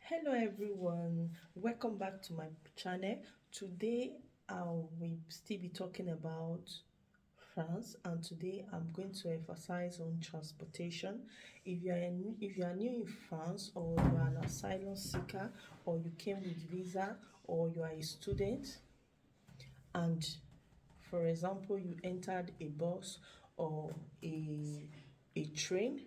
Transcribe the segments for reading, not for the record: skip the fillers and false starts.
Hello everyone, welcome back to my channel. Today I will still be talking about France, and today I'm going to emphasize on transportation. If you are new in France, or you are an asylum seeker, or you came with visa, or you are a student, and for example you entered a bus or a train,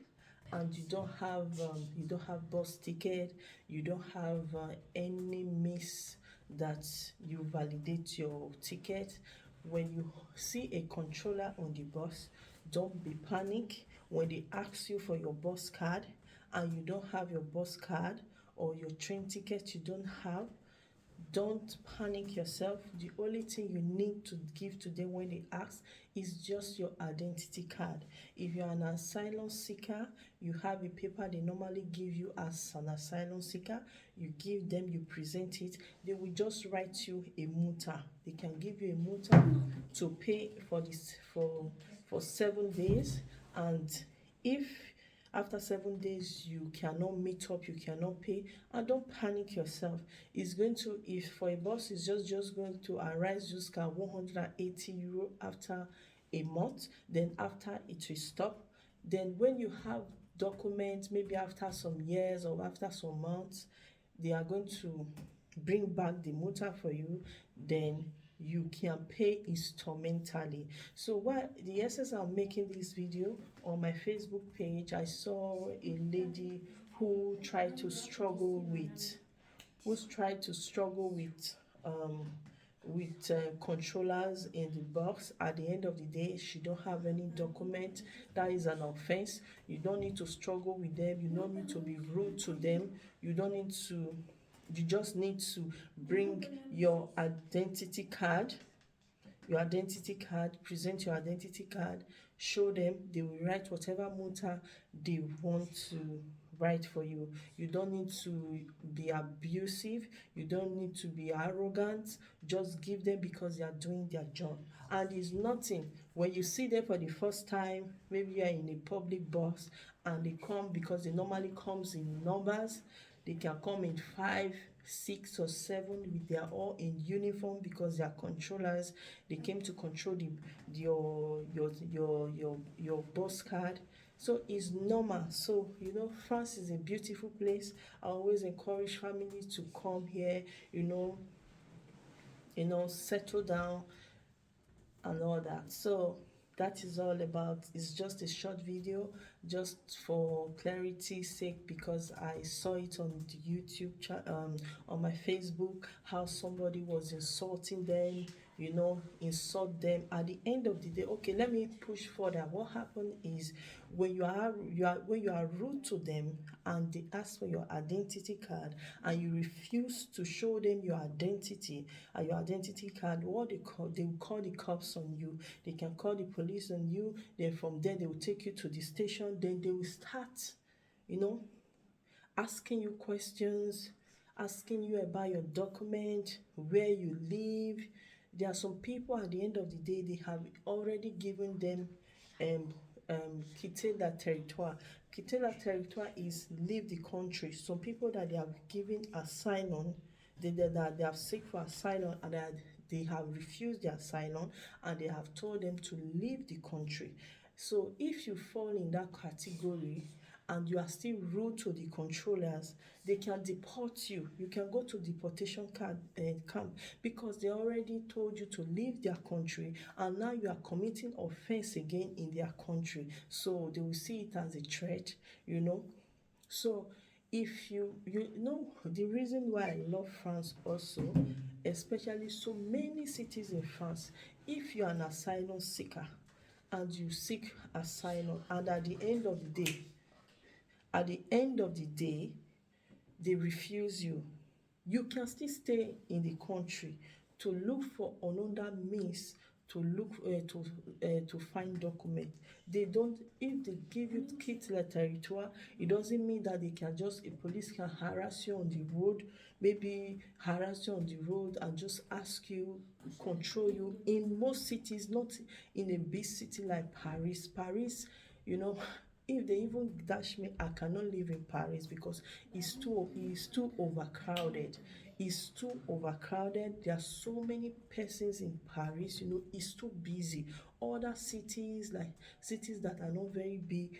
and you don't have bus ticket, you don't have any means that you validate your ticket. When you see a controller on the bus, don't be panic. When they ask you for your bus card and you don't have your bus card, or your train ticket you don't have, don't panic yourself. The only thing you need to give to them when they ask is just your identity card. If you're an asylum seeker, you have a paper they normally give you as an asylum seeker. You give them, you present it, they will just write you a multa. They can give you a multa to pay for this for 7 days. And if after 7 days you cannot meet up, you cannot pay, and don't panic yourself. It's going to, if for a bus, it's just going to arise just at 180 euro after a month. Then after it will stop. Then when you have documents, maybe after some years or after some months, they are going to bring back the multa for you. Then you can pay instrumentally. So why the essence I'm making this video, on my Facebook page I saw a lady who tried to struggle with um controllers in the box. At the end of the day, she don't have any document. That is an offense. You don't need to struggle with them, you don't need to be rude to them, you don't need to you just need to bring your identity card, present your identity card, show them, they will write whatever multa they want to write for you. You don't need to be abusive, you don't need to be arrogant. Just give them because they are doing their job. And it's nothing when you see them for the first time. Maybe you are in a public bus and they come, because they normally comes in numbers. They can come in 5, 6 or 7, with they are all in uniform because they are controllers. They came to control your bus card. So it's normal. So France is a beautiful place. I always encourage families to come here, settle down and all that. So that is all about. It's just a short video, just for clarity's sake, because I saw it on the on my Facebook, how somebody was insulting them, insult them. At the end of the day, okay, let me push further. What happened is, when you are rude to them and they ask for your identity card and you refuse to show them your identity and your identity card, what they will call the cops on you. They can call the police on you. Then from there they will take you to the station. Then they will start, you know, asking you questions, asking you about your document, where you live. There are some people, at the end of the day, they have already given them quitter la territoire. Quitter la territoire is leave the country. Some people that they have given asylum, that they have seek for asylum, and that they have refused the asylum, and they have told them to leave the country. So if you fall in that category and you are still rude to the controllers, they can deport you. You can go to deportation camp, because they already told you to leave their country, and now you are committing offense again in their country. So they will see it as a threat. So if you know the reason why I love France also, especially so many cities in France, if you are an asylum seeker and you seek asylum, and at the end of the day they refuse you, you can still stay in the country to look for another means to look to find document. They don't, if they give you kit la territoire, it doesn't mean that they can just, a police can harass you on the road, maybe harass you on the road and just ask you, control you. In most cities, not in a big city like Paris, you know If they even dash me, I cannot live in Paris because it's too overcrowded. It's too overcrowded. There are so many persons in Paris, it's too busy. Other cities, like cities that are not very big,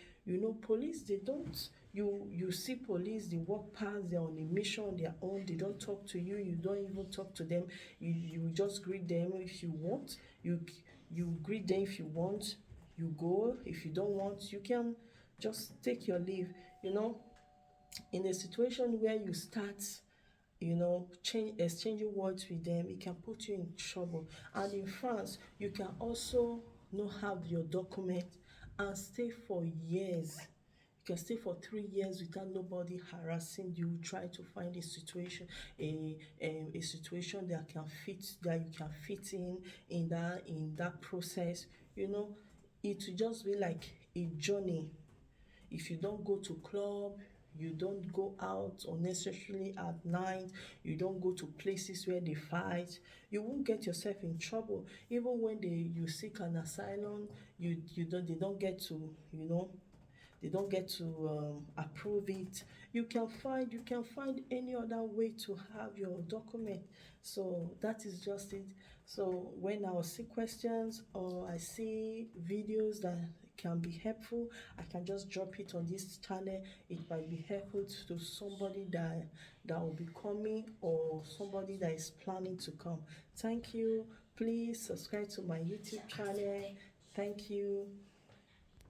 police, they don't, you see police, they walk past, they're on a mission on their own, they don't talk to you, you don't even talk to them. You just greet them if you want. You greet them if you want, you go. If you don't want, you can just take your leave. you know in a situation where you start, exchanging words with them, it can put you in trouble. And in France, you can also not have your document and stay for years. You can stay for 3 years without nobody harassing you, try to find a situation that you can fit in that process. It will just be like a journey. If you don't go to club, you don't go out unnecessarily at night, you don't go to places where they fight, you won't get yourself in trouble. Even when you seek an asylum, they don't get to approve it. You can find any other way to have your document. So that is just it. So when I see questions or I see videos that can be helpful, I can just drop it on this channel. It might be helpful to somebody that will be coming, or somebody that is planning to come. Thank you. Please subscribe to my YouTube channel. Thank you.